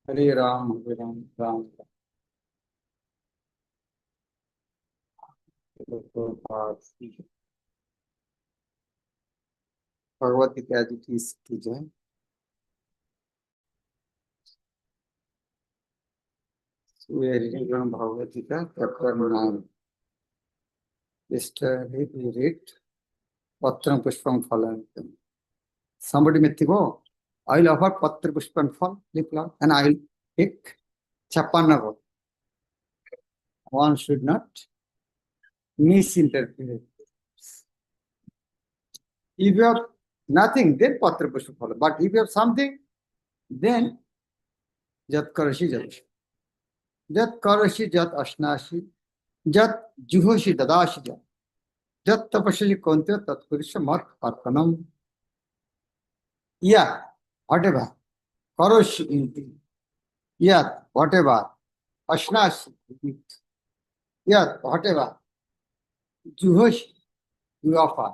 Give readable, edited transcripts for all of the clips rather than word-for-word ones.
Hare Ram, Hare Ram, Ram Ram. Bhagavad Gita as it is today. We are reading from Bhagavad Gita, chapter 9. Yesterday we read Patra Pushpam Phalam. Somebody may think, oh, I'll offer Patra Pushpam Phal, and I'll pick Chapanava. One should not misinterpret. If you have nothing, then Patra Pushpam Phalam. But if you have something, then Jat Karashi Jat. Jat Karashi Jat Ashnashi. Jat Juhoshi Dadashi Jat. Jat Tapashaji Kontya Tat Purisha Mat Arpanam. Yeah, whatever. Karoshi inti. Yeah, whatever. Ashnashi. Yeah, whatever. Juhoshi, you offer.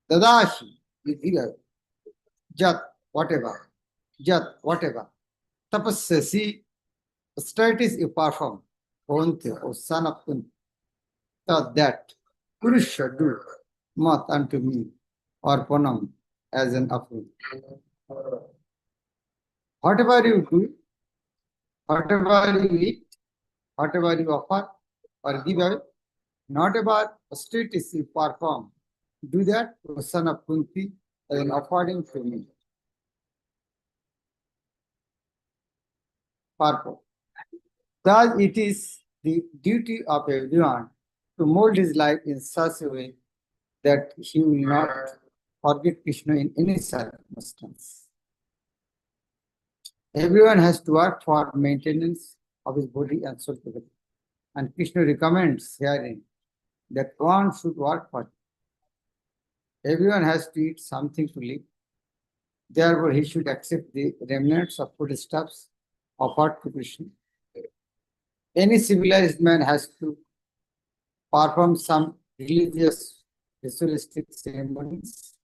Dadashi, you give. Jat, whatever. Jat, whatever. Tapasyasi, austerities you perform. Kontya, O son of Kunti. That Purusha do mat unto me, or Panam as an offering. Whatever you do, whatever you eat, whatever you offer or give away, whatever austerities you perform, do that, O son of Kunti, as an offering to me. Purpose. Thus it is the duty of everyone to mold his life in such a way that he will not forget Krishna in any circumstance. Everyone has to work for maintenance of his body and soul together. And Krishna recommends herein that one should work for it. Everyone has to eat something to live. Therefore, he should accept the remnants of foodstuffs offered to Krishna. Any civilized man has to perform some religious ritualistic ceremonies.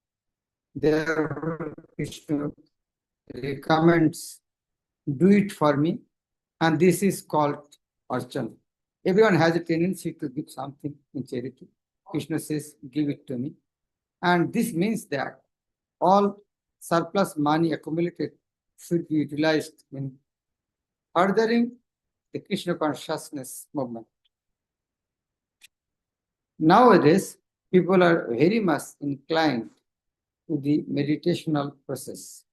Therefore, Krishna recommends, do it for me, and this is called archana. Everyone has a tendency to give something in charity. Krishna says, give it to me. And this means that all surplus money accumulated should be utilized in furthering the Krishna consciousness movement. Nowadays, people are very much inclined to the meditational process,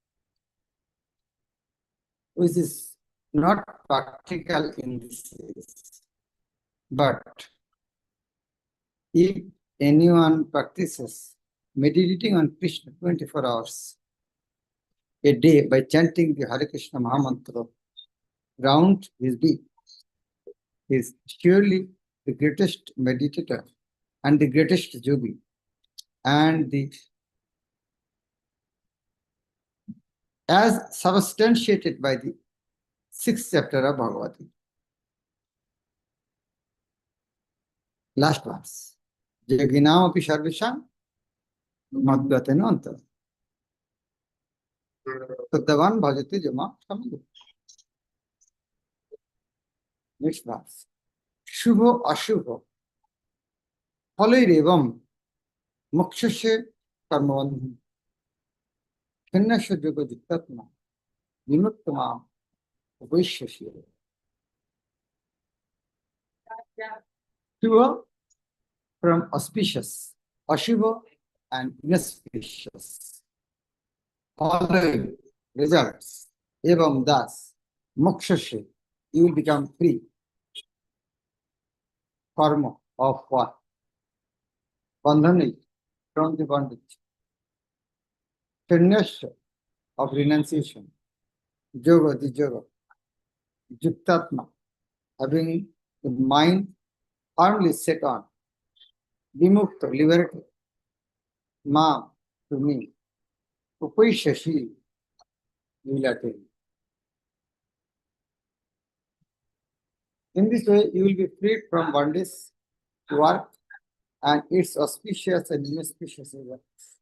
which is not practical in this case. But if anyone practices meditating on Krishna 24 hours a day by chanting the Hare Krishna Mahamantra round his beat, he is surely the greatest meditator and the greatest yogi and as substantiated by the 6th chapter of Bhagavad Gita. Last verse. Yoginam api sarvesham madhyatena antar. Tadavan bhajate jama samadu. Next verse. Shubho ashubho. Phalairevam mokshasya karmavandham. Kanyasya yoga jittatma. Vinuttama vaishashya. Shubha from auspicious, ashubha and inauspicious. Following results, evam das, mokshasya, you will become free. Karma of what? Bandhani, from the bondage. Sannyasya, of renunciation. Yoga, the yoga. Jittatma, having the mind firmly set on. Vimukta, liberated. Ma, to me. Upaishashi, you will attain. In this way, you will be freed from bondage to work and its auspicious and inauspicious results.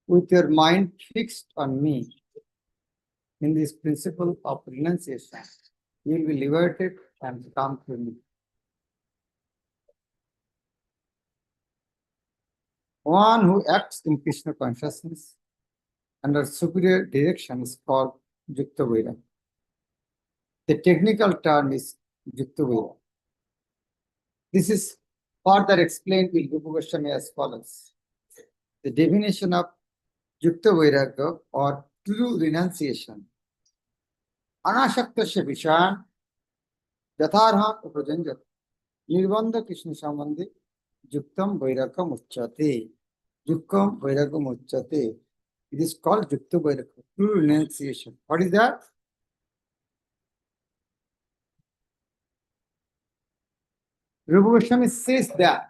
With your mind fixed on me, in this principle of renunciation, he will be liberated and come to me. One who acts in Krishna consciousness under superior direction is called Yukta Vaira. The technical term is Yukta Vaira. This is further explained in Rupa Goswami as follows. The definition of Yukta Vairagya or true renunciation. Anashaktasya vishan yatharha upajanjat nirbandha Krishna sambandhi yuktam vairagya muchyate. Yuktam vairagya muchyate. It is called Yukta Vairagya, true renunciation. What is that? Rupa Goswami says that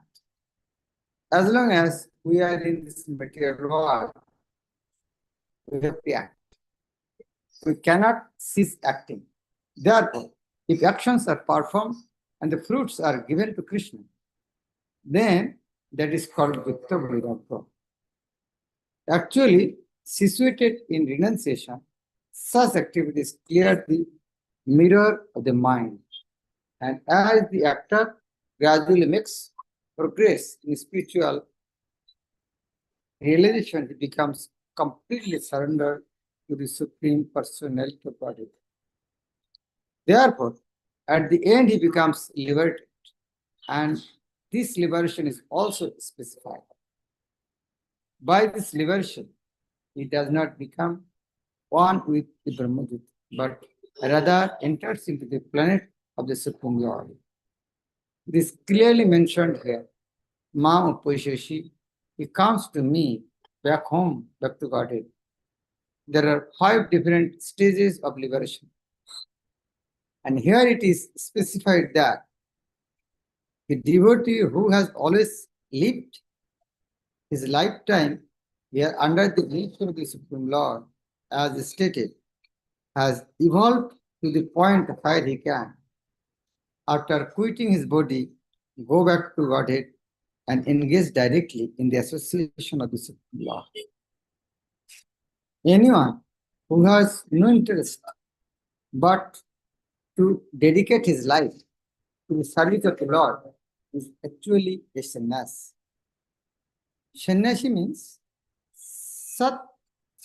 as long as we are in this material world, we have to act. We cannot cease acting. Therefore, if actions are performed and the fruits are given to Krishna, then that is called Yukta Vairagya. Actually, situated in renunciation, such activities clear the mirror of the mind. And as the actor gradually makes progress in spiritual realization, he becomes completely surrendered to the Supreme Personality of Godhead. Therefore, at the end, he becomes liberated. And this liberation is also specified. By this liberation, he does not become one with the Brahmajit, but rather enters into the planet of the Supreme Lord. It is clearly mentioned here. Ma Upashashi, he comes to me back home, back to Godhead. There are 5 different stages of liberation. And here it is specified that the devotee who has always lived his lifetime here under the leadership of the Supreme Lord, as stated, has evolved to the point where he can, after quitting his body, go back to Godhead and engage directly in the association of the Supreme Lord. Anyone who has no interest but to dedicate his life to the service of the Lord is actually a sannyas. Sannyasi means sat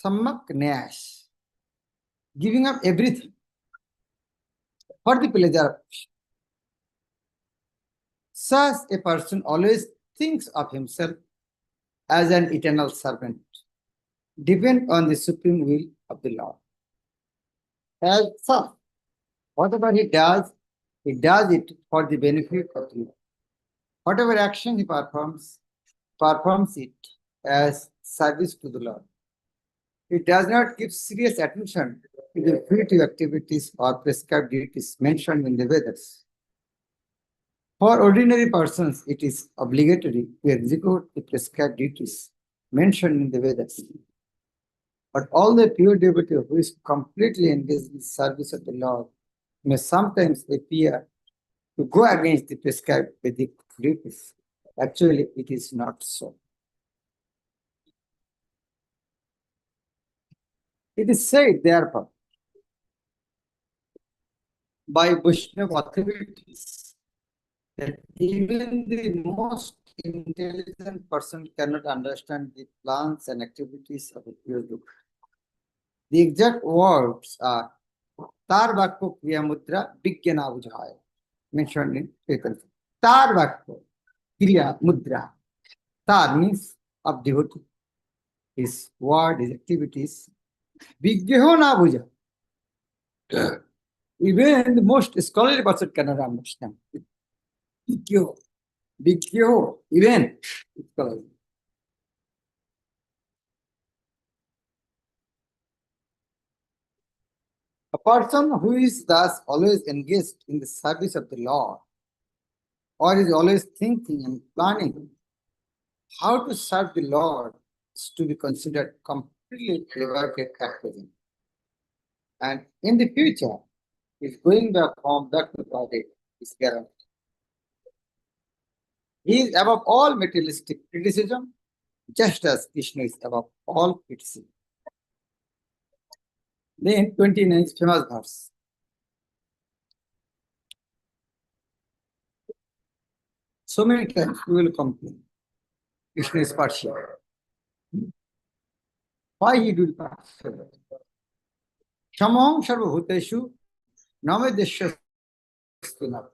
sammak nyash, giving up everything for the pleasure of Krishna. Such a person always thinks of himself as an eternal servant, depend on the supreme will of the Lord. As such, whatever he does it for the benefit of the Lord. Whatever action he performs it as service to the Lord. He does not give serious attention to the punitive activities or prescribed duties mentioned in the Vedas. For ordinary persons, it is obligatory to execute the prescribed duties mentioned in the Vedas. But all the pure devotee who is completely engaged in the service of the Lord may sometimes appear to go against the prescribed Vedic duties. Actually, it is not so. It is said, therefore, by Vaishnava authorities that even the most intelligent person cannot understand the plans and activities of a pure devotee. The exact words are Tar Vakko Kriya Mudra Vigyana Bujhaya, mentioned in kirtans. Tar Vakko Kriya Mudra. Tar means of devotee. His word, his activities. Vigyaho na bhuja. Even the most scholarly person cannot understand. Vigyaho. Vigyaho. Even scholarly. A person who is thus always engaged in the service of the Lord, or is always thinking and planning how to serve the Lord, is to be considered completely liberated at present. And in the future, is going back home, back to Godhead, is guaranteed. He is above all materialistic criticism, just as Krishna is above all criticism. Then 29 famous verse. So many times we will complain. Krishna is partial. Why he do partial? Shamam sarva bhuteshu name desya stunat.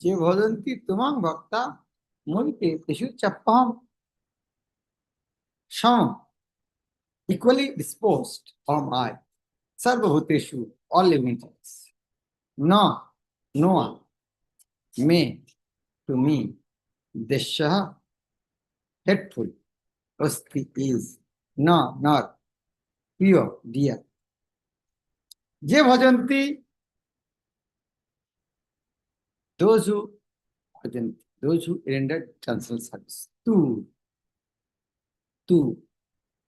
Je bhajanti tumang bhakta moite teshu chappam. Sham, equally disposed am I. Sarva bhuteshu, all living things. No, no one. Me, to me. Desya, hateful. Asti is. No, not. Pure, dear. Je bhajanti, those who bhajanti, those who render transcendental service. Two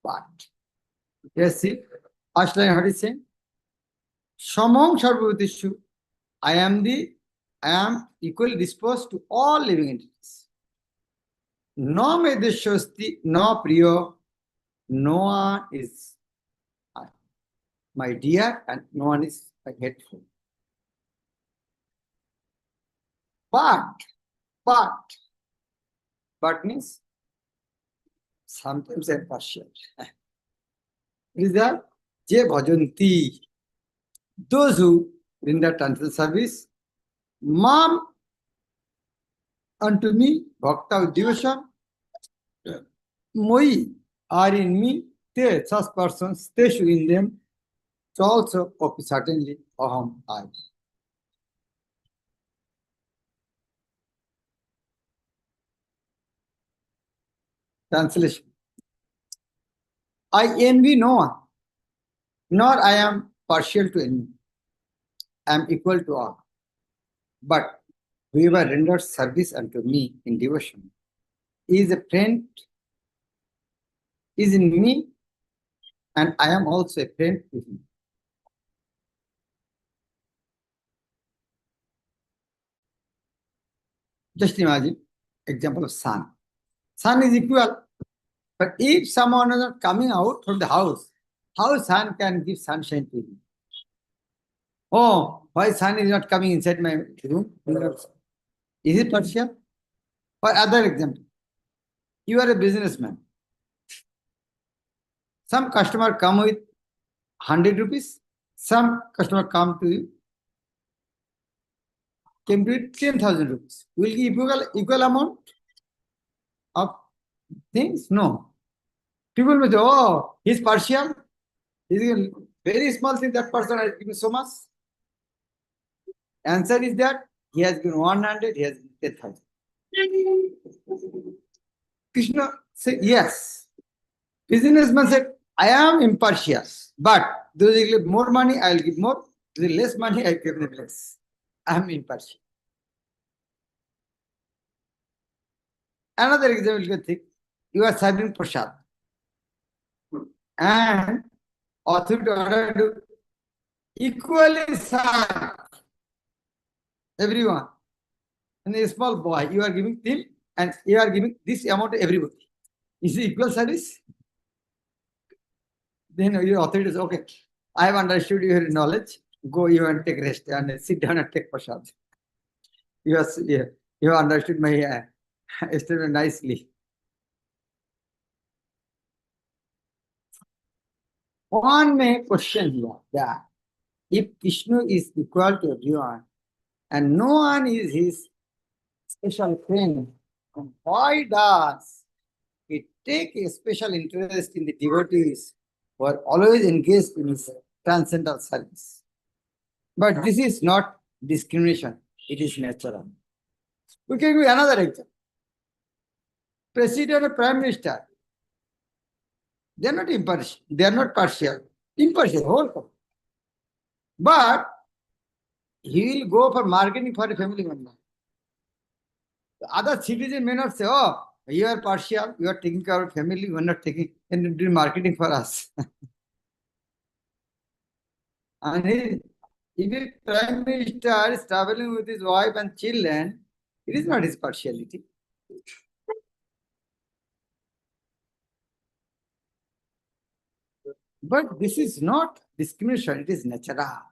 part. Yes, see, first line what is saying? Samang sarvabhutishu. I am equally disposed to all living entities. No me deshosti, no priyo, no one is my dear and no one is my hateful. But means sometimes I'm partial. Is that Je bhajanti, those who render transcendental service, mam unto me, bhakta with devotion, moi are in me, they, such persons, they should in them, so also certainly aham I. Translation. I envy no one, nor I am partial to any. I am equal to all. But whoever renders service unto me in devotion is a friend, is in me, and I am also a friend with him. Just imagine, example of sun. Sun is equal, but if someone is not coming out from the house, how sun can give sunshine to you? Oh, why sun is not coming inside my room? Is it partial? Or other example, you are a businessman. Some customer come with 100 rupees, some customer come to you, came to it 10,000 rupees. Will give equal amount of things? No. People will say, oh, he's partial. He's a very small thing, that person has given so much. Answer is that he has given 100, he has given 10,000. Krishna said, yes. Businessman said, I am impartial, but those who give more money, I will give more. Those less money, I will give them less. I am impartial. Another example you can think, you are serving prasad, and authority order to equally serve everyone. And a small boy, you are giving till, and you are giving this amount to everybody. Is it equal service? Then your authority says, okay, I have understood your knowledge. Go you and take rest and sit down and take prasad. You have understood my statement nicely. One may question here that if Vishnu is equal to everyone and no one is his special friend, why does he take a special interest in the devotees who are always engaged in his transcendental service? But this is not discrimination, it is natural. We can give another example. President or Prime Minister, they are not impartial, they are not partial, impartial, whole. But he will go for marketing for a family member. The other citizen may not say, oh, you are partial, you are taking care of family, you are not taking and doing marketing for us. And if a Prime Minister is traveling with his wife and children, it is not his partiality. But this is not discrimination, it is natural.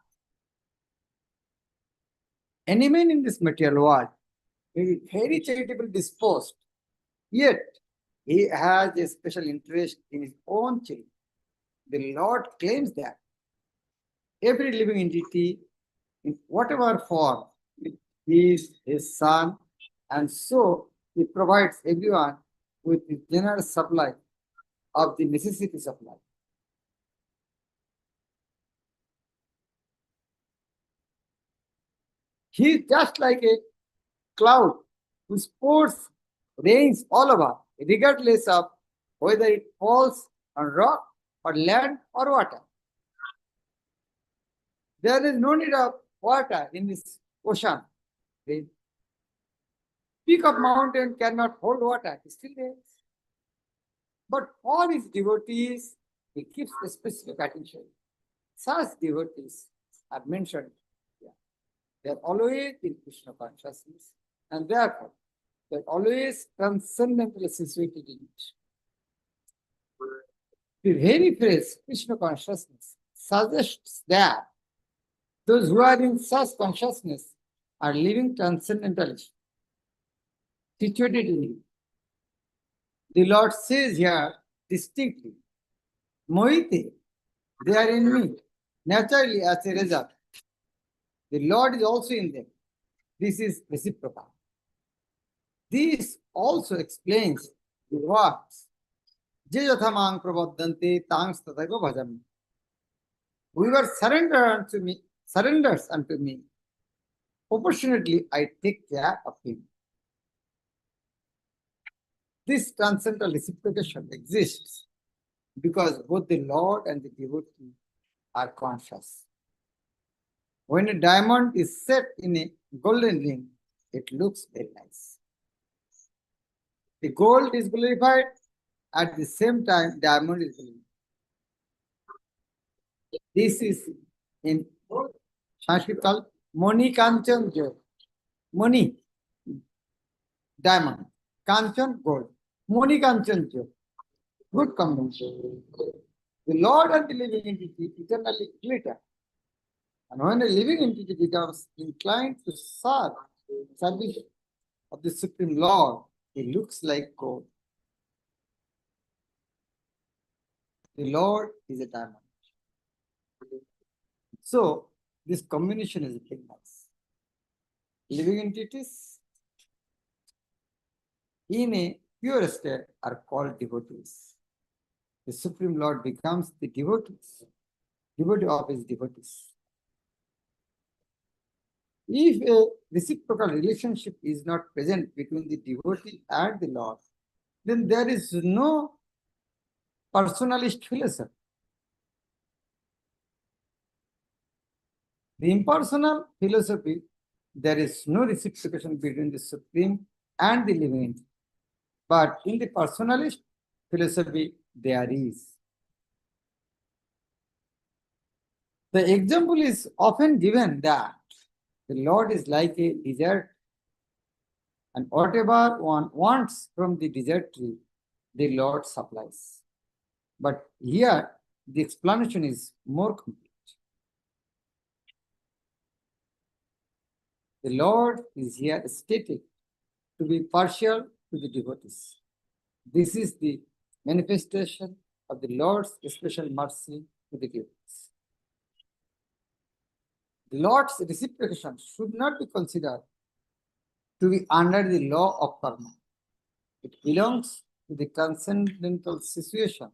Any man in this material world is very charitable disposed, yet he has a special interest in his own children. The Lord claims that every living entity, in whatever form, is his son, and so he provides everyone with the generous supply of the necessities of life. He is just like a cloud who pours rains all over, regardless of whether it falls on rock or land or water. There is no need of water in this ocean. The peak of mountain cannot hold water, it still there. But for his devotees, he keeps a specific attention. Such devotees are mentioned here. They are always in Krishna consciousness, and therefore they are always transcendently situated in it. The very phrase Krishna consciousness suggests that those who are in such consciousness are living transcendentally, situated in it. The Lord says here distinctly, Mohite, they are in me, naturally as a result. The Lord is also in them. This is reciprocal. This also explains the words, Je yathamang prabodhante tangs tataiva bhajami. Whoever surrenders unto me, proportionately I take care of him. This transcendental reciprocation exists because both the Lord and the devotee are conscious. When a diamond is set in a golden ring, it looks very nice. The gold is glorified, at the same time, diamond is glorified. This is in Sanskrit called Moni Kanchan Jyot. Moni, diamond. Kanchan, gold. Moni Kanchan Jyot. Good combination. The Lord and the living entity eternally glitter. And when a living entity becomes inclined to service of the Supreme Lord, he looks like gold. The Lord is a diamond. So, this combination is very nice. Living entities in a pure state are called devotees. The Supreme Lord becomes the devotee of his devotees. If a reciprocal relationship is not present between the devotee and the Lord, then there is no personalist philosophy. The impersonal philosophy, there is no reciprocation between the Supreme and the living entity. But in the personalist philosophy, there is. The example is often given that the Lord is like a desert, and whatever one wants from the desert tree, the Lord supplies. But here, the explanation is more complete. The Lord is here stated to be partial to the devotees. This is the manifestation of the Lord's special mercy to the devotees. The Lord's reciprocation should not be considered to be under the law of karma. It belongs to the transcendental situation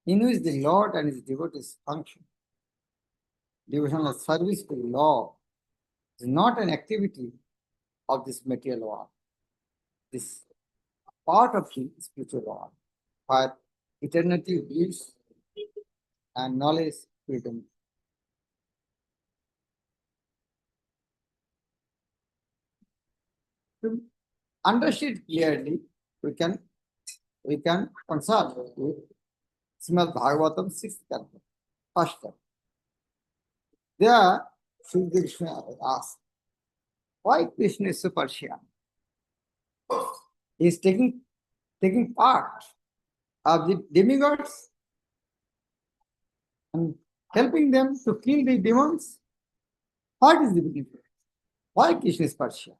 in which the Lord and his devotees function. Devotional service to the Lord is not an activity of this material world. This is part of the spiritual world, where eternity lives and knowledge freedom. To understand clearly, we can consult with Srimad Bhagavatam 6th canto, 1st canto. There, Sri Krishna asks, why Krishna is so partial? He is taking part of the demigods and helping them to kill the demons. What is the benefit? Why Krishna is partial?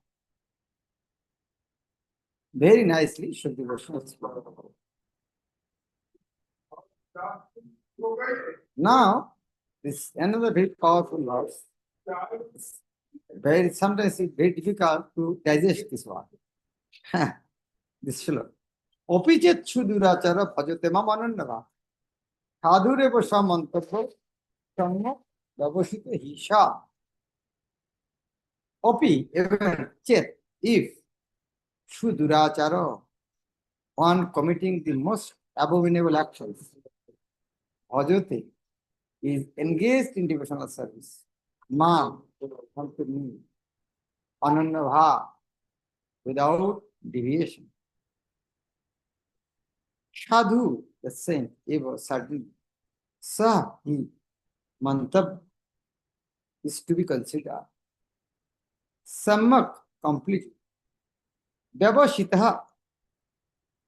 Very nicely should be explained. Now, this another very powerful verse. Sometimes it's very difficult to digest this one. This fellow. Opichet chudurachara bhajate mam anannava. Sadhure basa mantapya samya babashita hisha. Opi, even chet, if shudurachara, one committing the most abominable actions, bhajate, is engaged in devotional service. Mam, unto me, anannava, without deviation. Sadhu, the saint, eva, certainly. Sa, he, mantab, is to be considered. Sammak, complete. Vyavashitaha,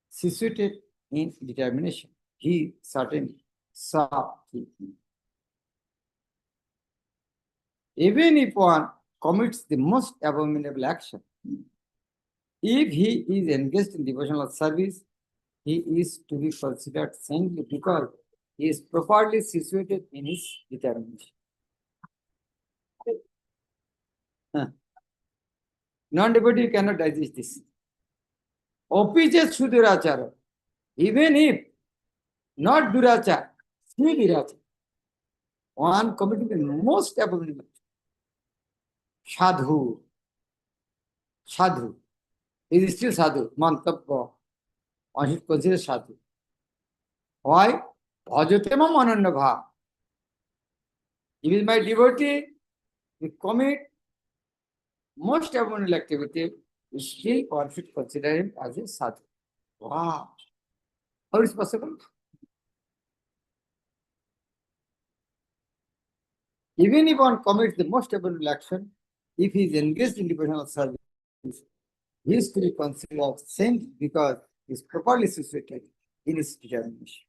situated in determination. He, certainly. Sa, he. Even if one commits the most abominable action, if he is engaged in devotional service, he is to be considered saintly because he is properly situated in his determination. Non-devotee cannot digest this. Opichet sudurachara, even if not durachara, sudurachara, one committing the most abominable. Sadhu. Sadhu. It is still sadhu. Mantapya. One should consider sadhu. Why? Bhajatemam anannabha. If he is my devotee, he commit most abominable activity, still one should consider him as a sadhu. Wow. How is it possible? Even if one commits the most abominable action, if he is engaged in devotional service, he is to be considered saint because he is properly situated in his determination.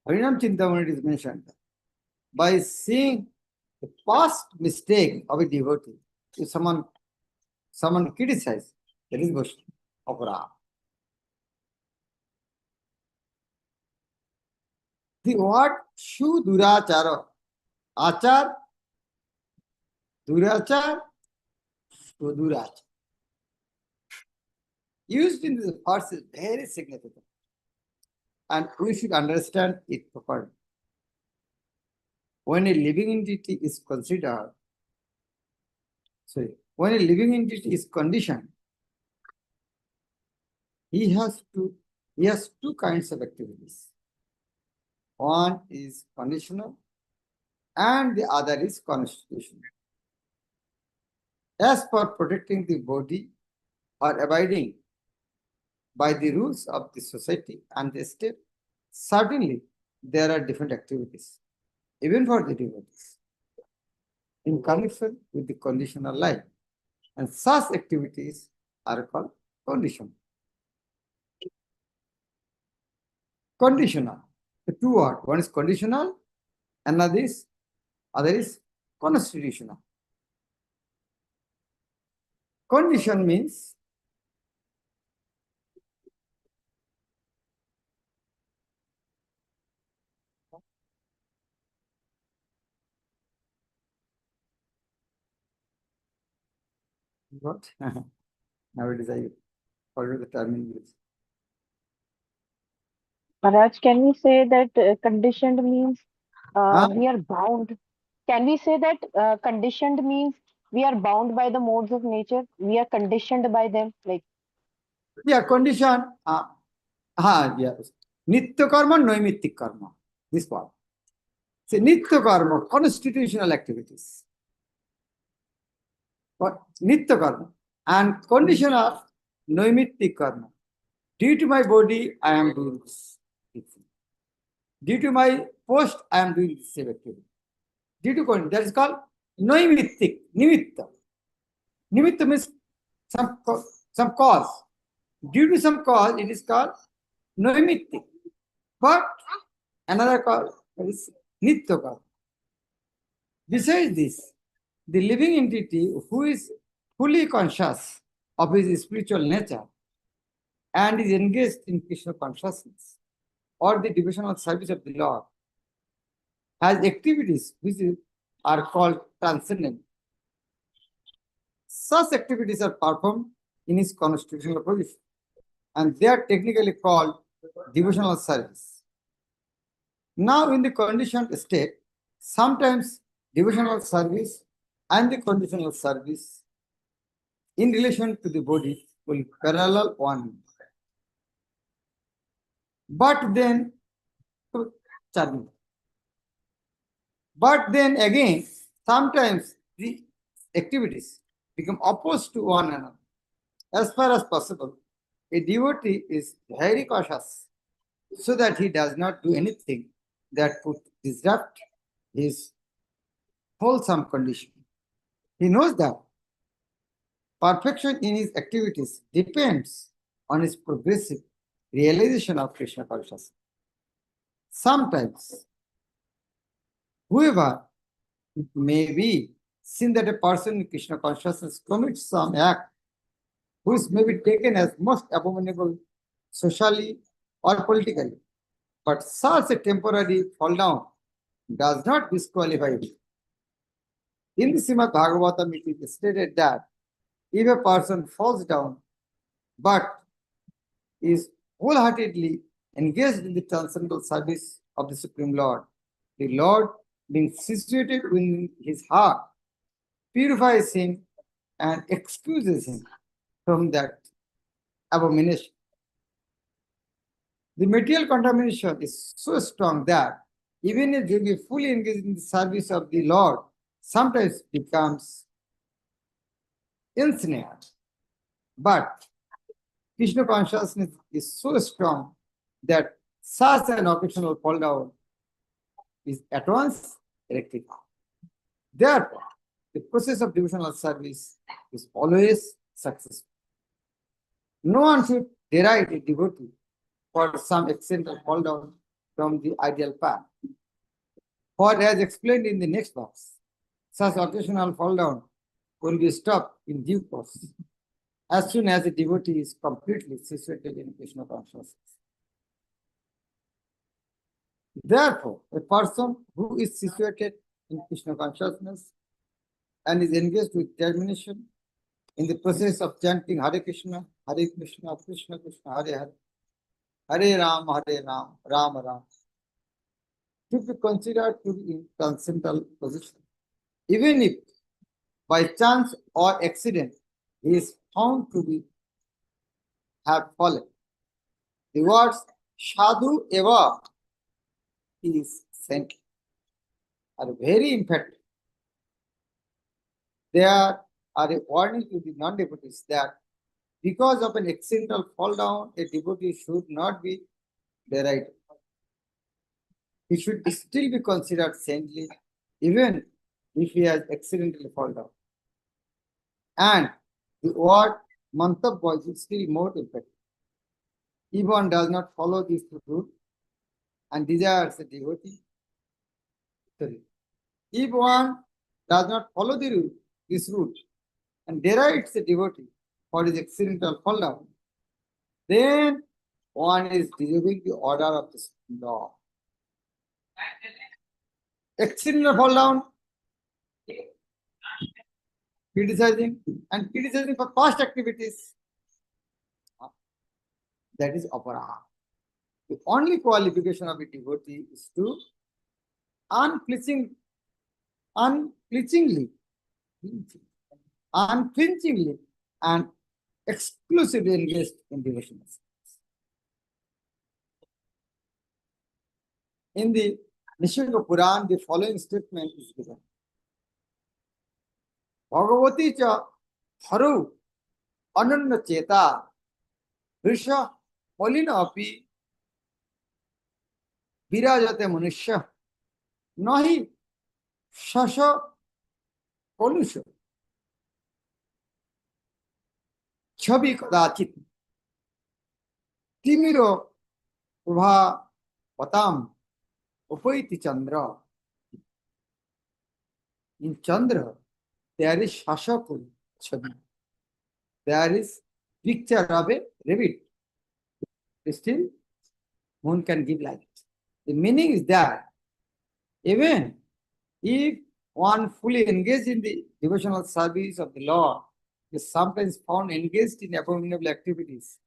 Harinam Chintamani is mentioned. By seeing the past mistake of a devotee, if someone criticizes, that is Vaishnav, Apara. The word Shu Durachara, Achar, Durachar, Sudurachar, used in this verse is very significant. And we should understand it properly. When a living entity is considered, when a living entity is conditioned, he has two kinds of activities. One is conditional and the other is constitutional. As for protecting the body or abiding by the rules of the society and the state, certainly there are different activities, even for the devotees, in connection with the conditional life. And such activities are called conditional. Conditional. The two words. One is conditional, another is constitutional. Condition means what? Nowadays I forget the terminology. Maharaj, can we say that conditioned means we are bound? Can we say that conditioned means we are bound by the modes of nature? We are conditioned by them, like Yeah, condition. Yes. Nitya karma, noimittik karma. This part. See, nitya karma, constitutional activities. What? Nitya karma. And condition of noimittik karma. Due to my body, I am doing this. Due to my post, I am doing this same activity. Due to condition, that is called noimittik, nimitta. Nimitta means some cause. Due to some cause, it is called Nimitti. But another cause is Nitya cause. Besides this, the living entity who is fully conscious of his spiritual nature and is engaged in Krishna consciousness or the devotional service of the Lord has activities which are called transcendent. Such activities are performed in his constitutional position and they are technically called devotional service. Now, in the conditioned state, sometimes devotional service and the conditional service in relation to the body will parallel one another. But then, again, sometimes the activities become opposed to one another. As far as possible, a devotee is very cautious so that he does not do anything that could disrupt his wholesome condition. He knows that perfection in his activities depends on his progressive realization of Krishna consciousness. Sometimes, whoever it may be, seen that a person in Krishna consciousness commits some act which may be taken as most abominable socially or politically, but such a temporary fall down does not disqualify him. In the Srimad Bhagavatam, it is stated that if a person falls down but is wholeheartedly engaged in the transcendental service of the Supreme Lord, the Lord, being situated within his heart, purifies him and excuses him from that abomination. The material contamination is so strong that even if they be fully engaged in the service of the Lord, sometimes becomes ensnared. But Krishna consciousness is so strong that such an occasional fall down is at once rectified. Therefore, the process of devotional service is always successful. No one should deride a devotee for some accidental fall down from the ideal path. For as explained in the next box, such occasional fall down will be stopped in due course as soon as the devotee is completely situated in Krishna consciousness. Therefore, a person who is situated in Krishna consciousness and is engaged with determination in the process of chanting Hare Krishna, Krishna Krishna, Hare Hare, Hare Ram, Ram Ram, should be considered to be in transcendental position. Even if by chance or accident he is found to be have fallen. The words Sadhu Eva is sent are very emphatic. They are a warning to the non-devotees that because of an accidental fall down, a devotee should not be derided. He should still be considered saintly, even if he has accidentally fallen down. And the word mantavya is still more effective. If one does not follow this route and desires a devotee, if one does not follow this route and derides a devotee for his accidental fall down, then one is disobeying the order of the law. Accidental fall down, criticizing for past activities, that is aparaha. The only qualification of a devotee is to unflinchingly and exclusively engaged in devotional service. In the Nishinga Puran, the following statement is given. Bhagavati cha haru ananya cheta visha polina api virajate manushya nahi shasha polusha. Chabi kadachit timiro prabha patam upaiti chandra. In Chandra, there is Shashakul Chabi. There is picture of a rabbit. Still, moon can give light. The meaning is that even if one fully engaged in the devotional service of the Lord is sometimes found engaged in abominable activities,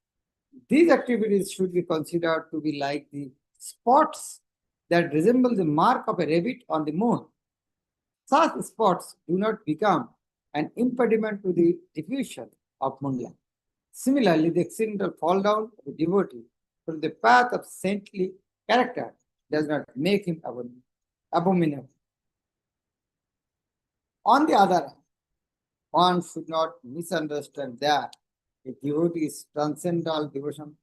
these activities should be considered to be like the spots that resemble the mark of a rabbit on the moon. Such spots do not become an impediment to the diffusion of moonlight. Similarly, the accidental fall down of a devotee from the path of saintly character does not make him abominable. On the other hand, one should not misunderstand that a devotee is transcendental devotion,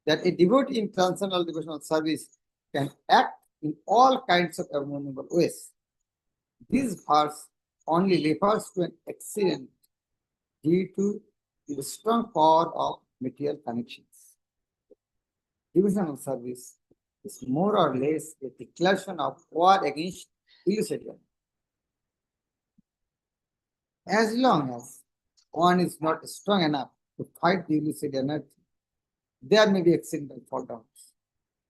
that a devotee in transcendental devotional service can act in all kinds of abominable ways. This verse only refers to an accident due to the strong power of material connections. Devotional service is more or less a declaration of war against illusion. As long as one is not strong enough to fight the illicit energy, there may be accidental fall downs.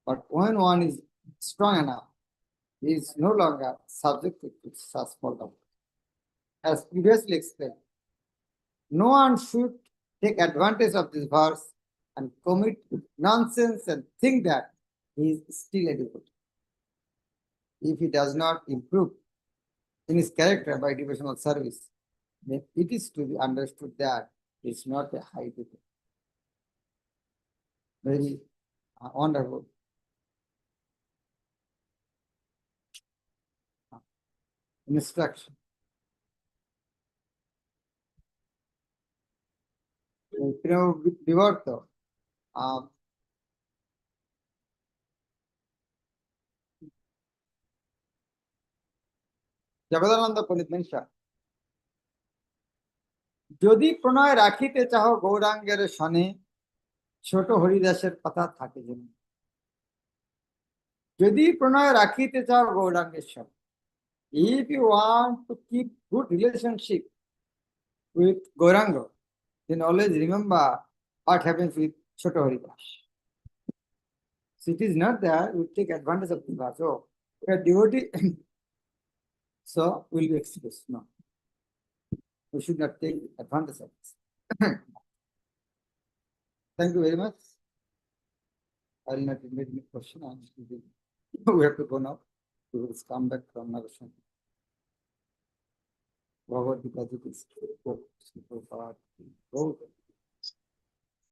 But when one is strong enough, he is no longer subjected to such fall downs. As previously explained, no one should take advantage of this verse and commit nonsense and think that he is still a devotee. If he does not improve in his character by devotional service, then it is to be understood that he is not a high devotee. Very wonderful. Instruction. Vivarta. Jagadananda Pandit mention যদি প্রণয় রাখিতে চাহ গৌরাঙ্গের সনে ছোট হরিদাসের কথা থাকে যেন যদি প্রণয় রাখিতে চাও গৌরাঙ্গের সনে if you want to keep good relationship with Gauranga, then always remember what happens with Choto Haridas. So it is not that we take advantage of the verse. So we are devotee, so we'll be excused. No. We should not take advantage of this. Thank you very much. I will not invite any question. We have to go now. We will come back from Narashan. Bhagavad Gita is